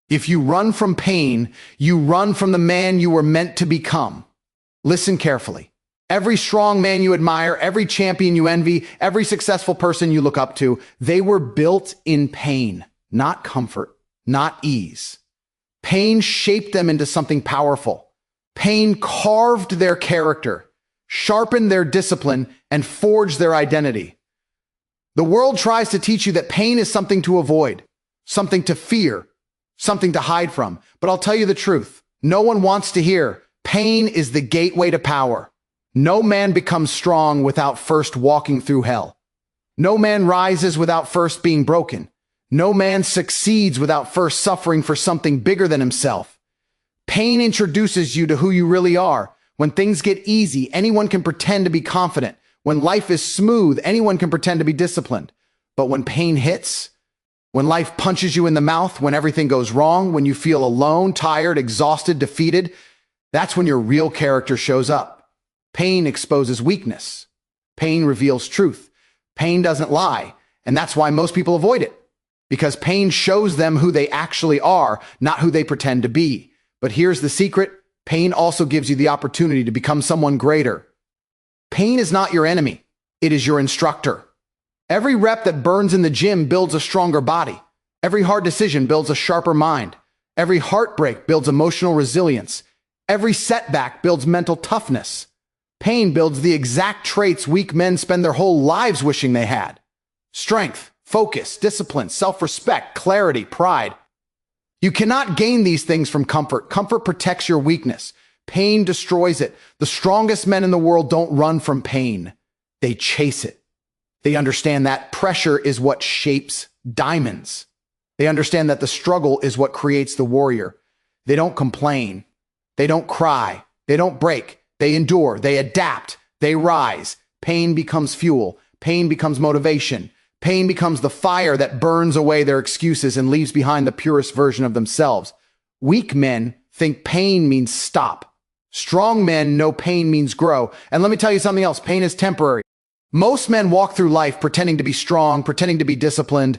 If you run from pain, you run from the man you were meant to become. Listen carefully. Every strong man you admire, every champion you envy, every successful person you look up to, they were built in pain, not comfort, not ease. Pain shaped them into something powerful. Pain carved their character, sharpened their discipline, and forged their identity. The world tries to teach you that pain is something to avoid, something to fear, something to hide from. But I'll tell you the truth. No one wants to hear pain is the gateway to power. No man becomes strong without first walking through hell. No man rises without first being broken. No man succeeds without first suffering for something bigger than himself. Pain introduces you to who you really are. When things get easy, anyone can pretend to be confident. When life is smooth, anyone can pretend to be disciplined. But when pain hits, when life punches you in the mouth, when everything goes wrong, when you feel alone, tired, exhausted, defeated, that's when your real character shows up. Pain exposes weakness. Pain reveals truth. Pain doesn't lie. And that's why most people avoid it. Because pain shows them who they actually are, not who they pretend to be. But here's the secret. Pain also gives you the opportunity to become someone greater. Pain is not your enemy. It is your instructor. Every rep that burns in the gym builds a stronger body. Every hard decision builds a sharper mind. Every heartbreak builds emotional resilience. Every setback builds mental toughness. Pain builds the exact traits weak men spend their whole lives wishing they had. Strength, focus, discipline, self-respect, clarity, pride. You cannot gain these things from comfort. Comfort protects your weakness. Pain destroys it. The strongest men in the world don't run from pain. They chase it. They understand that pressure is what shapes diamonds. They understand that the struggle is what creates the warrior. They don't complain. They don't cry. They don't break. They endure. They adapt. They rise. Pain becomes fuel. Pain becomes motivation. Pain becomes the fire that burns away their excuses and leaves behind the purest version of themselves. Weak men think pain means stop. Strong men know pain means grow. And let me tell you something else. Pain is temporary. Most men walk through life pretending to be strong, pretending to be disciplined,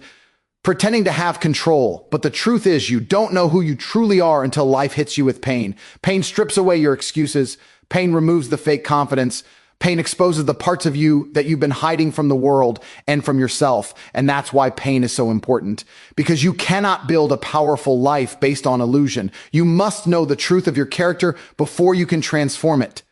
pretending to have control. But the truth is, you don't know who you truly are until life hits you with pain. Pain strips away your excuses. Pain removes the fake confidence. Pain exposes the parts of you that you've been hiding from the world and from yourself. And that's why pain is so important. Because you cannot build a powerful life based on illusion. You must know the truth of your character before you can transform it.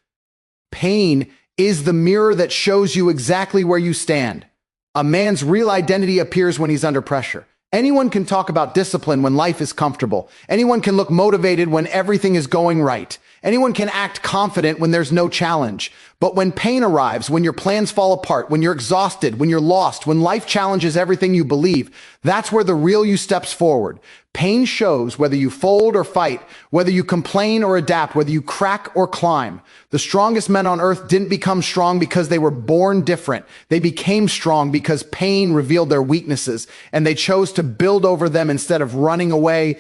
Pain is the mirror that shows you exactly where you stand. A man's real identity appears when he's under pressure. Anyone can talk about discipline when life is comfortable. Anyone can look motivated when everything is going right. Anyone can act confident when there's no challenge. But when pain arrives, when your plans fall apart, when you're exhausted, when you're lost, when life challenges everything you believe, that's where the real you steps forward. Pain shows whether you fold or fight, whether you complain or adapt, whether you crack or climb. The strongest men on earth didn't become strong because they were born different. They became strong because pain revealed their weaknesses, and they chose to build over them instead of running away.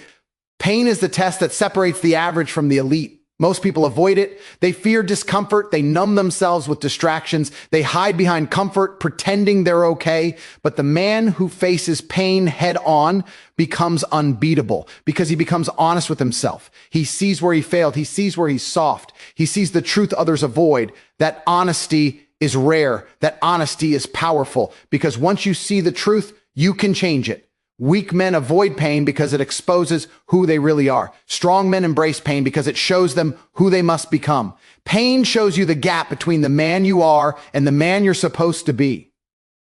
Pain is the test that separates the average from the elite. Most people avoid it. They fear discomfort. They numb themselves with distractions. They hide behind comfort, pretending they're okay. But the man who faces pain head on becomes unbeatable because he becomes honest with himself. He sees where he failed. He sees where he's soft. He sees the truth others avoid. That honesty is rare. That honesty is powerful because once you see the truth, you can change it. Weak men avoid pain because it exposes who they really are. Strong men embrace pain because it shows them who they must become. Pain shows you the gap between the man you are and the man you're supposed to be.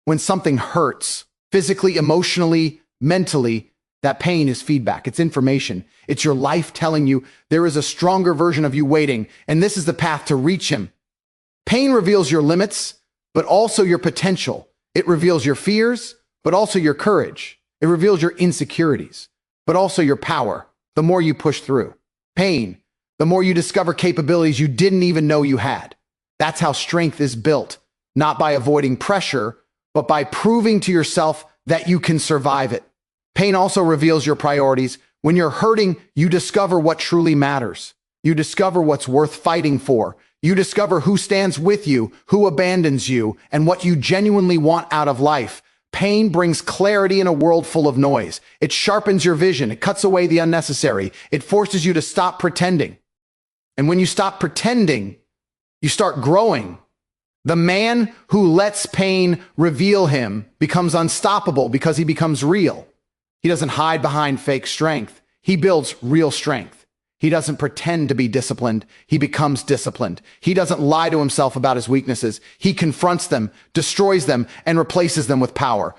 When something hurts, physically, emotionally, mentally, that pain is feedback. It's information. It's your life telling you there is a stronger version of you waiting, and this is the path to reach him. Pain reveals your limits, but also your potential. It reveals your fears, but also your courage. It reveals your insecurities, but also your power. The more you push through pain, the more you discover capabilities you didn't even know you had. That's how strength is built, not by avoiding pressure, but by proving to yourself that you can survive it. Pain also reveals your priorities. When you're hurting, you discover what truly matters. You discover what's worth fighting for. You discover who stands with you, who abandons you, and what you genuinely want out of life. Pain brings clarity in a world full of noise. It sharpens your vision. It cuts away the unnecessary. It forces you to stop pretending. And when you stop pretending, you start growing. The man who lets pain reveal him becomes unstoppable because he becomes real. He doesn't hide behind fake strength. He builds real strength. He doesn't pretend to be disciplined. He becomes disciplined. He doesn't lie to himself about his weaknesses. He confronts them, destroys them, and replaces them with power.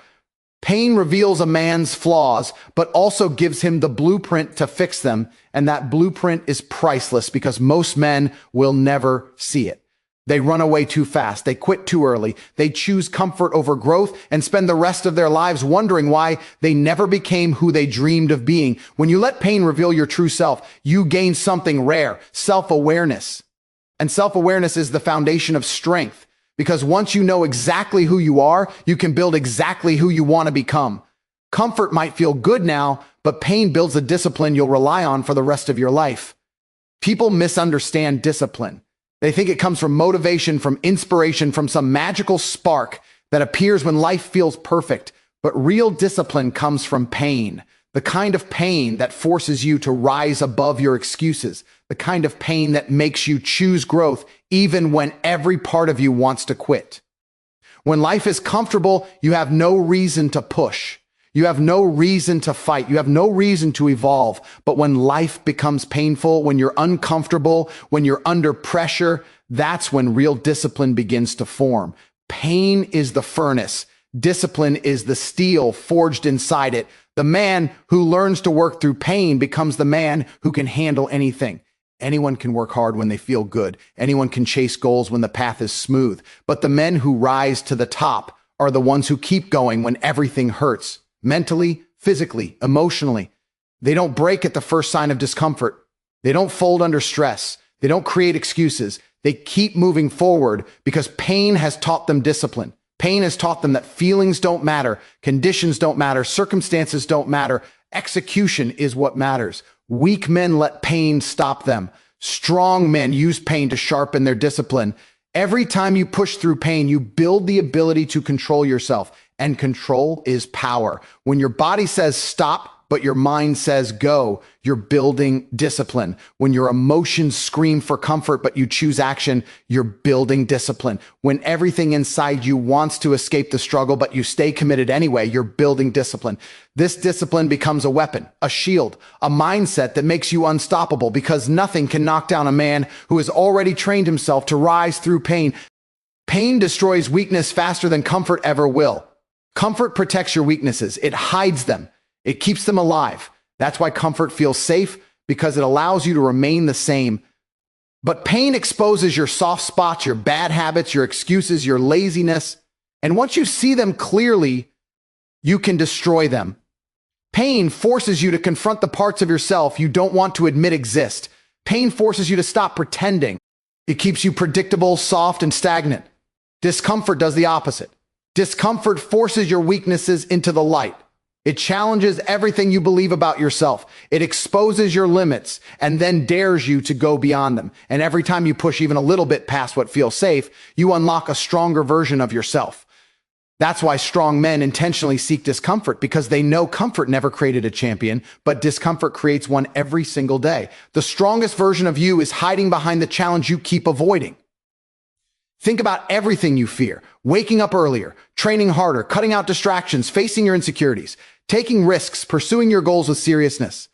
Pain reveals a man's flaws, but also gives him the blueprint to fix them. And that blueprint is priceless because most men will never see it. They run away too fast. They quit too early. They choose comfort over growth and spend the rest of their lives wondering why they never became who they dreamed of being. When you let pain reveal your true self, you gain something rare, self-awareness. And self-awareness is the foundation of strength because once you know exactly who you are, you can build exactly who you want to become. Comfort might feel good now, but pain builds a discipline you'll rely on for the rest of your life. People misunderstand discipline. They think it comes from motivation, from inspiration, from some magical spark that appears when life feels perfect. But real discipline comes from pain, the kind of pain that forces you to rise above your excuses, the kind of pain that makes you choose growth even when every part of you wants to quit. When life is comfortable, you have no reason to push. You have no reason to fight. You have no reason to evolve. But when life becomes painful, when you're uncomfortable, when you're under pressure, that's when real discipline begins to form. Pain is the furnace. Discipline is the steel forged inside it. The man who learns to work through pain becomes the man who can handle anything. Anyone can work hard when they feel good. Anyone can chase goals when the path is smooth. But the men who rise to the top are the ones who keep going when everything hurts. Mentally, physically, emotionally. They don't break at the first sign of discomfort. They don't fold under stress. They don't create excuses. They keep moving forward because pain has taught them discipline. Pain has taught them that feelings don't matter, conditions don't matter, circumstances don't matter. Execution is what matters. Weak men let pain stop them. Strong men use pain to sharpen their discipline. Every time you push through pain, you build the ability to control yourself. And control is power. When your body says stop, but your mind says go, you're building discipline. When your emotions scream for comfort, but you choose action, you're building discipline. When everything inside you wants to escape the struggle, but you stay committed anyway, you're building discipline. This discipline becomes a weapon, a shield, a mindset that makes you unstoppable because nothing can knock down a man who has already trained himself to rise through pain. Pain destroys weakness faster than comfort ever will. Comfort protects your weaknesses. It hides them. It keeps them alive. That's why comfort feels safe, because it allows you to remain the same. But pain exposes your soft spots, your bad habits, your excuses, your laziness. And once you see them clearly, you can destroy them. Pain forces you to confront the parts of yourself you don't want to admit exist. Pain forces you to stop pretending. It keeps you predictable, soft, and stagnant. Discomfort does the opposite. Discomfort forces your weaknesses into the light. It challenges everything you believe about yourself. It exposes your limits and then dares you to go beyond them. And every time you push even a little bit past what feels safe, you unlock a stronger version of yourself. That's why strong men intentionally seek discomfort, because they know comfort never created a champion, but discomfort creates one every single day. The strongest version of you is hiding behind the challenge you keep avoiding. Think about everything you fear: waking up earlier, training harder, cutting out distractions, facing your insecurities, taking risks, pursuing your goals with seriousness.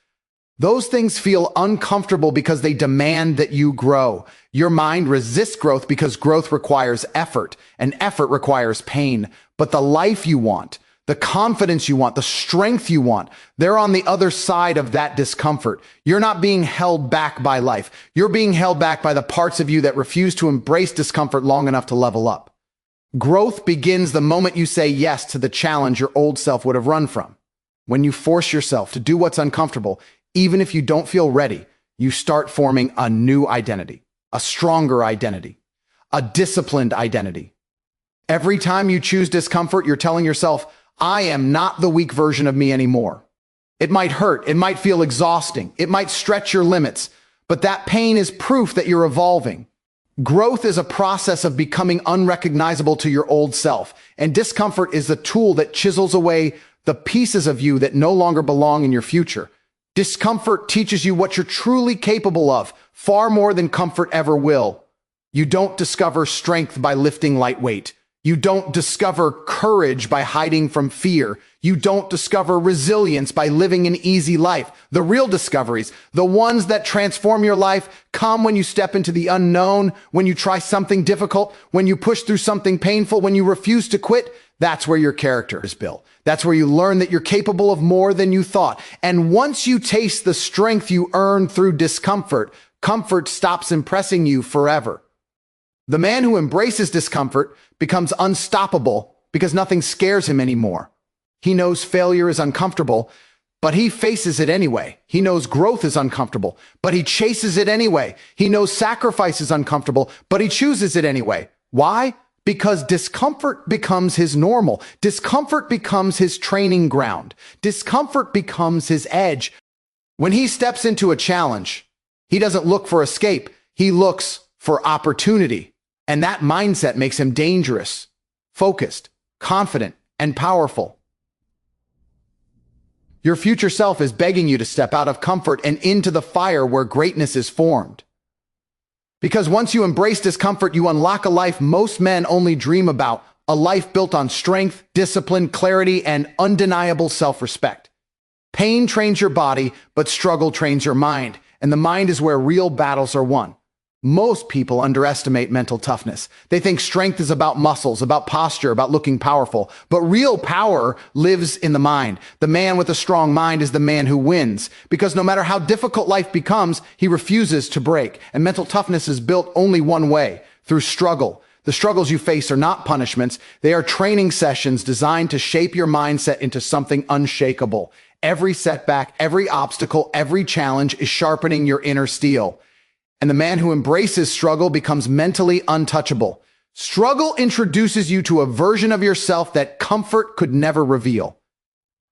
Those things feel uncomfortable because they demand that you grow. Your mind resists growth because growth requires effort, and effort requires pain. But the life you want, the confidence you want, the strength you want, they're on the other side of that discomfort. You're not being held back by life. You're being held back by the parts of you that refuse to embrace discomfort long enough to level up. Growth begins the moment you say yes to the challenge your old self would have run from. When you force yourself to do what's uncomfortable, even if you don't feel ready, you start forming a new identity, a stronger identity, a disciplined identity. Every time you choose discomfort, you're telling yourself, I am not the weak version of me anymore. It might hurt. It might feel exhausting. It might stretch your limits, but that pain is proof that you're evolving. Growth is a process of becoming unrecognizable to your old self, and discomfort is the tool that chisels away the pieces of you that no longer belong in your future. Discomfort teaches you what you're truly capable of, far more than comfort ever will. You don't discover strength by lifting light weight. You don't discover courage by hiding from fear. You don't discover resilience by living an easy life. The real discoveries, the ones that transform your life, come when you step into the unknown, when you try something difficult, when you push through something painful, when you refuse to quit. That's where your character is built. That's where you learn that you're capable of more than you thought. And once you taste the strength you earn through discomfort, comfort stops impressing you forever. The man who embraces discomfort becomes unstoppable because nothing scares him anymore. He knows failure is uncomfortable, but he faces it anyway. He knows growth is uncomfortable, but he chases it anyway. He knows sacrifice is uncomfortable, but he chooses it anyway. Why? Because discomfort becomes his normal. Discomfort becomes his training ground. Discomfort becomes his edge. When he steps into a challenge, he doesn't look for escape. He looks for opportunity. And that mindset makes him dangerous, focused, confident, and powerful. Your future self is begging you to step out of comfort and into the fire where greatness is formed. Because once you embrace discomfort, you unlock a life most men only dream about, a life built on strength, discipline, clarity, and undeniable self-respect. Pain trains your body, but struggle trains your mind, and the mind is where real battles are won. Most people underestimate mental toughness. They think strength is about muscles, about posture, about looking powerful. But real power lives in the mind. The man with a strong mind is the man who wins. Because no matter how difficult life becomes, he refuses to break. And mental toughness is built only one way, through struggle. The struggles you face are not punishments. They are training sessions designed to shape your mindset into something unshakable. Every setback, every obstacle, every challenge is sharpening your inner steel. And the man who embraces struggle becomes mentally untouchable. Struggle introduces you to a version of yourself that comfort could never reveal.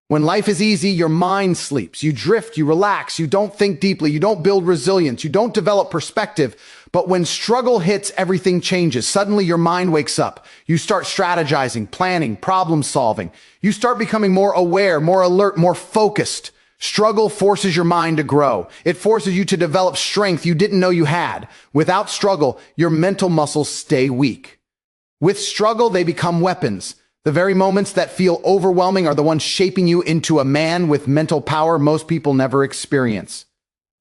When life is easy, your mind sleeps. You drift, you relax, you don't think deeply, you don't build resilience, you don't develop perspective. But when struggle hits, everything changes. Suddenly your mind wakes up. You start strategizing, planning, problem solving. You start becoming more aware, more alert, more focused. Struggle forces your mind to grow. It forces you to develop strength you didn't know you had. Without struggle, your mental muscles stay weak. With struggle, they become weapons. The very moments that feel overwhelming are the ones shaping you into a man with mental power most people never experience.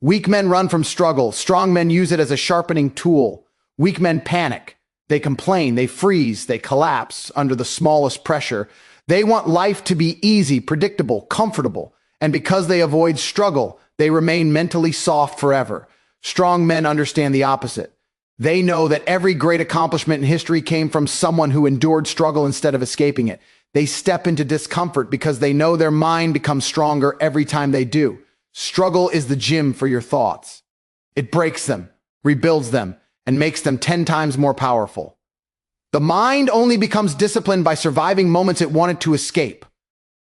Weak men run from struggle. Strong men use it as a sharpening tool. Weak men panic. They complain, they freeze, they collapse under the smallest pressure. They want life to be easy, predictable, comfortable. And because they avoid struggle, they remain mentally soft forever. Strong men understand the opposite. They know that every great accomplishment in history came from someone who endured struggle instead of escaping it. They step into discomfort because they know their mind becomes stronger every time they do. Struggle is the gym for your thoughts. It breaks them, rebuilds them, and makes them 10 times more powerful. The mind only becomes disciplined by surviving moments it wanted to escape.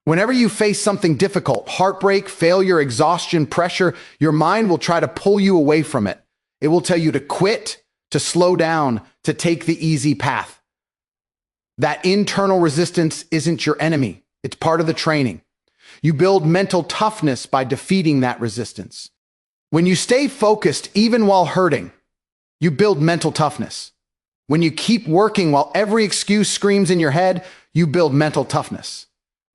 Whenever you face something difficult, heartbreak, failure, exhaustion, pressure, your mind will try to pull you away from it. It will tell you to quit, to slow down, to take the easy path. That internal resistance isn't your enemy. It's part of the training. You build mental toughness by defeating that resistance. When you stay focused, even while hurting, you build mental toughness. When you keep working while every excuse screams in your head, you build mental toughness.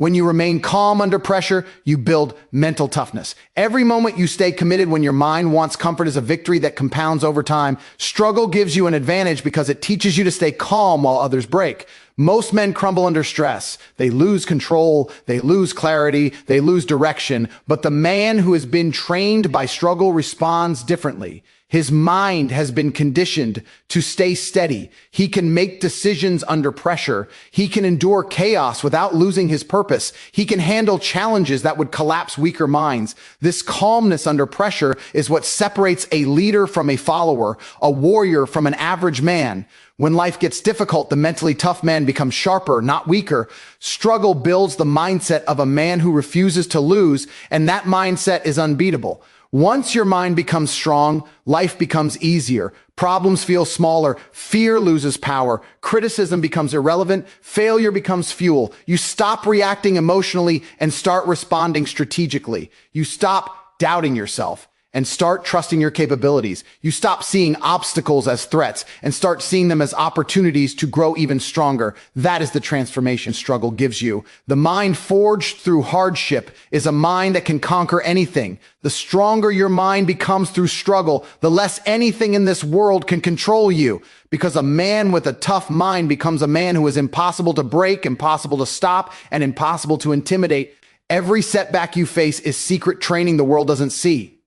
When you remain calm under pressure, you build mental toughness. Every moment you stay committed when your mind wants comfort is a victory that compounds over time. Struggle gives you an advantage because it teaches you to stay calm while others break. Most men crumble under stress. They lose control, they lose clarity, they lose direction. But the man who has been trained by struggle responds differently. His mind has been conditioned to stay steady. He can make decisions under pressure. He can endure chaos without losing his purpose. He can handle challenges that would collapse weaker minds. This calmness under pressure is what separates a leader from a follower, a warrior from an average man. When life gets difficult, the mentally tough man becomes sharper, not weaker. Struggle builds the mindset of a man who refuses to lose, and that mindset is unbeatable. Once your mind becomes strong, life becomes easier. Problems feel smaller. Fear loses power. Criticism becomes irrelevant. Failure becomes fuel. You stop reacting emotionally and start responding strategically. You stop doubting yourself and start trusting your capabilities. You stop seeing obstacles as threats and start seeing them as opportunities to grow even stronger. That is the transformation struggle gives you. The mind forged through hardship is a mind that can conquer anything. The stronger your mind becomes through struggle, the less anything in this world can control you. Because a man with a tough mind becomes a man who is impossible to break, impossible to stop, and impossible to intimidate. Every setback you face is secret training the world doesn't see.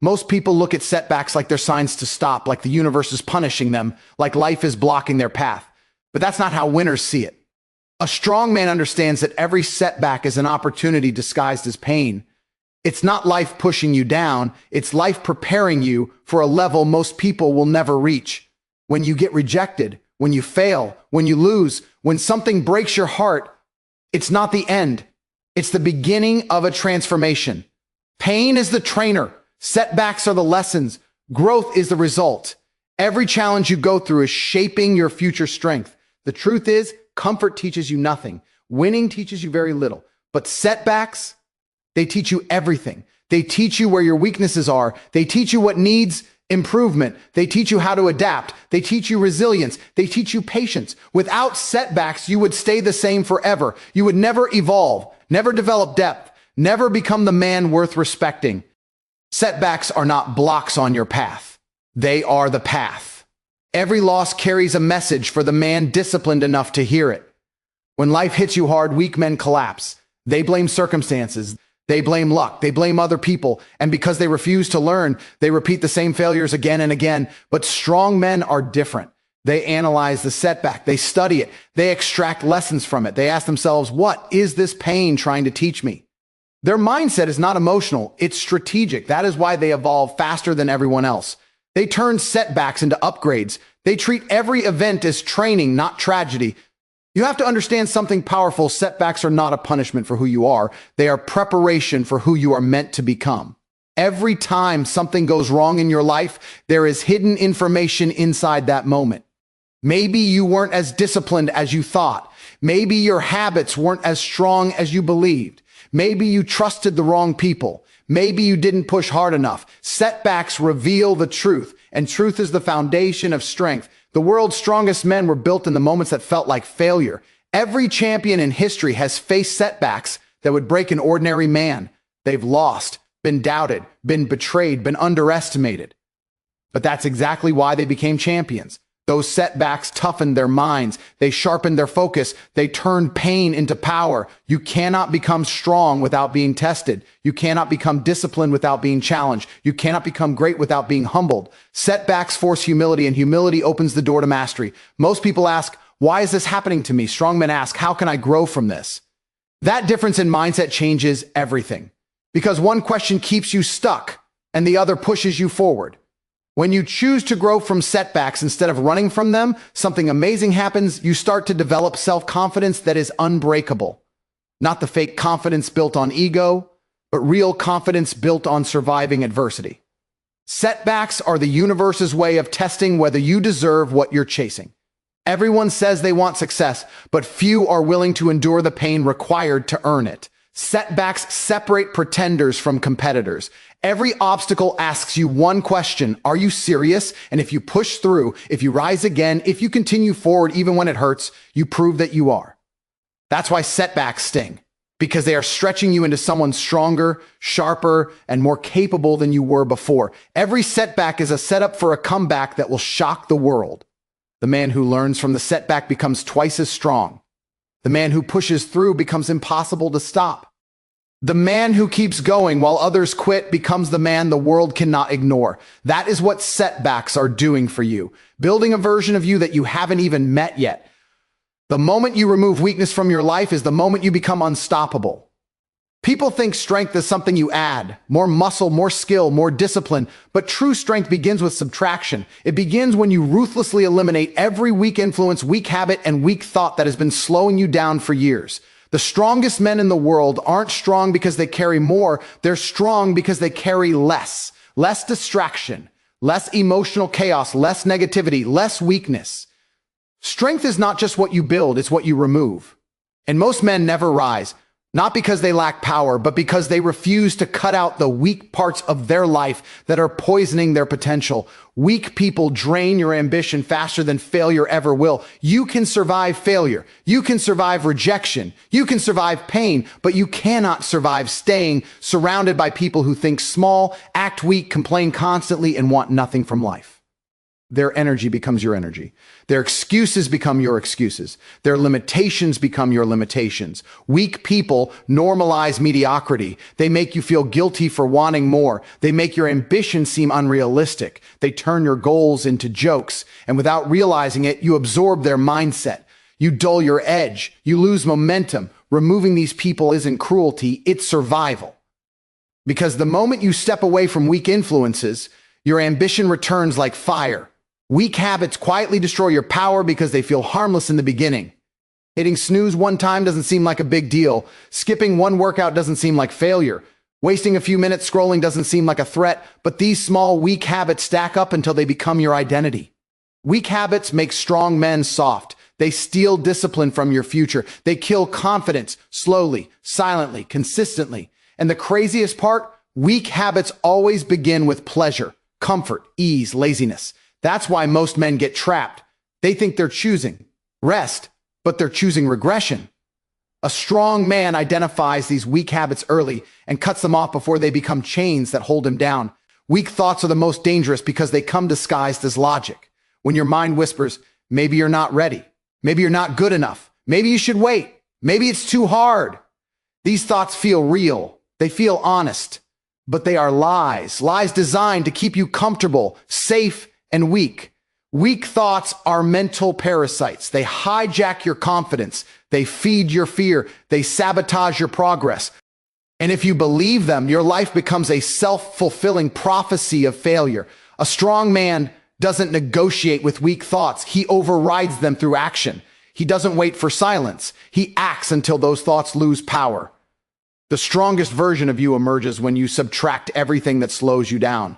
Most people look at setbacks like they're signs to stop, like the universe is punishing them, like life is blocking their path. But that's not how winners see it. A strong man understands that every setback is an opportunity disguised as pain. It's not life pushing you down, it's life preparing you for a level most people will never reach. When you get rejected, when you fail, when you lose, when something breaks your heart, it's not the end. It's the beginning of a transformation. Pain is the trainer. Setbacks are the lessons. Growth is the result. Every challenge you go through is shaping your future strength. The truth is, comfort teaches you nothing. Winning teaches you very little. But setbacks, they teach you everything. They teach you where your weaknesses are. They teach you what needs improvement. They teach you how to adapt. They teach you resilience. They teach you patience. Without setbacks, you would stay the same forever. You would never evolve, never develop depth, never become the man worth respecting. Setbacks are not blocks on your path. They are the path. Every loss carries a message for the man disciplined enough to hear it. When life hits you hard, weak men collapse. They blame circumstances. They blame luck. They blame other people. And because they refuse to learn, they repeat the same failures again and again. But strong men are different. They analyze the setback. They study it. They extract lessons from it. They ask themselves, what is this pain trying to teach me? Their mindset is not emotional, it's strategic. That is why they evolve faster than everyone else. They turn setbacks into upgrades. They treat every event as training, not tragedy. You have to understand something powerful. Setbacks are not a punishment for who you are. They are preparation for who you are meant to become. Every time something goes wrong in your life, there is hidden information inside that moment. Maybe you weren't as disciplined as you thought. Maybe your habits weren't as strong as you believed. Maybe you trusted the wrong people. Maybe you didn't push hard enough. Setbacks reveal the truth, and truth is the foundation of strength. The world's strongest men were built in the moments that felt like failure. Every champion in history has faced setbacks that would break an ordinary man. They've lost, been doubted, been betrayed, been underestimated. But that's exactly why they became champions. Those setbacks toughened their minds. They sharpened their focus. They turned pain into power. You cannot become strong without being tested. You cannot become disciplined without being challenged. You cannot become great without being humbled. Setbacks force humility, and humility opens the door to mastery. Most people ask, why is this happening to me? Strong men ask, how can I grow from this? That difference in mindset changes everything. Because one question keeps you stuck, and the other pushes you forward. When you choose to grow from setbacks instead of running from them, something amazing happens. You start to develop self-confidence that is unbreakable. Not the fake confidence built on ego, but real confidence built on surviving adversity. Setbacks are the universe's way of testing whether you deserve what you're chasing. Everyone says they want success, but few are willing to endure the pain required to earn it. Setbacks separate pretenders from competitors. Every obstacle asks you one question: are you serious? And if you push through, if you rise again, if you continue forward even when it hurts, you prove that you are. That's why setbacks sting, because they are stretching you into someone stronger, sharper, and more capable than you were before. Every setback is a setup for a comeback that will shock the world. The man who learns from the setback becomes twice as strong. The man who pushes through becomes impossible to stop. The man who keeps going while others quit becomes the man the world cannot ignore. That is what setbacks are doing for you, building a version of you that you haven't even met yet. The moment you remove weakness from your life is the moment you become unstoppable. People think strength is something you add, more muscle, more skill, more discipline, but true strength begins with subtraction. It begins when you ruthlessly eliminate every weak influence, weak habit, and weak thought that has been slowing you down for years. The strongest men in the world aren't strong because they carry more. They're strong because they carry less. Less distraction, less emotional chaos, less negativity, less weakness. Strength is not just what you build, it's what you remove. And most men never rise, not because they lack power, but because they refuse to cut out the weak parts of their life that are poisoning their potential. Weak people drain your ambition faster than failure ever will. You can survive failure. You can survive rejection. You can survive pain, but you cannot survive staying surrounded by people who think small, act weak, complain constantly, and want nothing from life. Their energy becomes your energy. Their excuses become your excuses. Their limitations become your limitations. Weak people normalize mediocrity. They make you feel guilty for wanting more. They make your ambition seem unrealistic. They turn your goals into jokes. And without realizing it, you absorb their mindset. You dull your edge. You lose momentum. Removing these people isn't cruelty, it's survival. Because the moment you step away from weak influences, your ambition returns like fire. Weak habits quietly destroy your power because they feel harmless in the beginning. Hitting snooze one time doesn't seem like a big deal. Skipping one workout doesn't seem like failure. Wasting a few minutes scrolling doesn't seem like a threat, but these small, weak habits stack up until they become your identity. Weak habits make strong men soft. They steal discipline from your future. They kill confidence slowly, silently, consistently. And the craziest part, weak habits always begin with pleasure, comfort, ease, laziness. That's why most men get trapped. They think they're choosing rest, but they're choosing regression. A strong man identifies these weak habits early and cuts them off before they become chains that hold him down. Weak thoughts are the most dangerous because they come disguised as logic. When your mind whispers, maybe you're not ready, maybe you're not good enough, maybe you should wait, maybe it's too hard. These thoughts feel real, they feel honest, but they are lies. Lies designed to keep you comfortable, safe, and weak. Weak thoughts are mental parasites. They hijack your confidence. They feed your fear. They sabotage your progress. And if you believe them, your life becomes a self-fulfilling prophecy of failure. A strong man doesn't negotiate with weak thoughts. He overrides them through action. He doesn't wait for silence. He acts until those thoughts lose power. The strongest version of you emerges when you subtract everything that slows you down.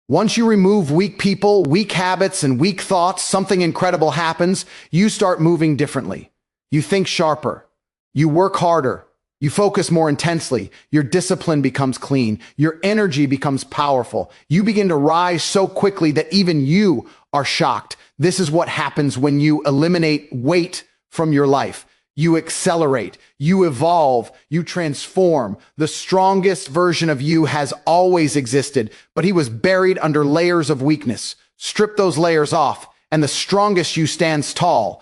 Once you remove weak people, weak habits, and weak thoughts, something incredible happens. You start moving differently. You think sharper. You work harder. You focus more intensely. Your discipline becomes clean. Your energy becomes powerful. You begin to rise so quickly that even you are shocked. This is what happens when you eliminate weight from your life. You accelerate, you evolve, you transform. The strongest version of you has always existed, but he was buried under layers of weakness. Strip those layers off, and the strongest you stands tall.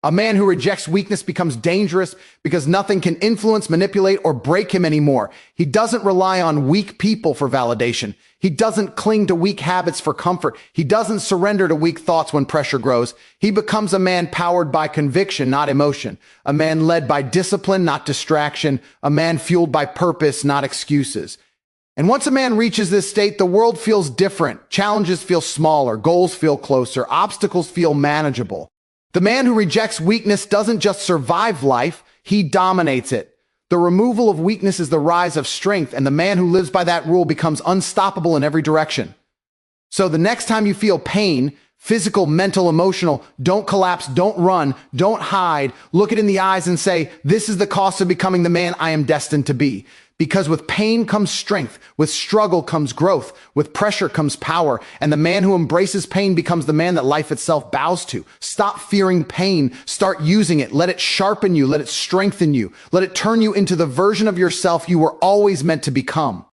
A man who rejects weakness becomes dangerous because nothing can influence, manipulate, or break him anymore. He doesn't rely on weak people for validation. He doesn't cling to weak habits for comfort. He doesn't surrender to weak thoughts when pressure grows. He becomes a man powered by conviction, not emotion. A man led by discipline, not distraction. A man fueled by purpose, not excuses. And once a man reaches this state, the world feels different. Challenges feel smaller. Goals feel closer. Obstacles feel manageable. The man who rejects weakness doesn't just survive life, he dominates it. The removal of weakness is the rise of strength, and the man who lives by that rule becomes unstoppable in every direction. So the next time you feel pain, physical, mental, emotional, don't collapse, don't run, don't hide. Look it in the eyes and say, this is the cost of becoming the man I am destined to be. Because with pain comes strength, with struggle comes growth, with pressure comes power, and the man who embraces pain becomes the man that life itself bows to. Stop fearing pain, start using it, let it sharpen you, let it strengthen you, let it turn you into the version of yourself you were always meant to become.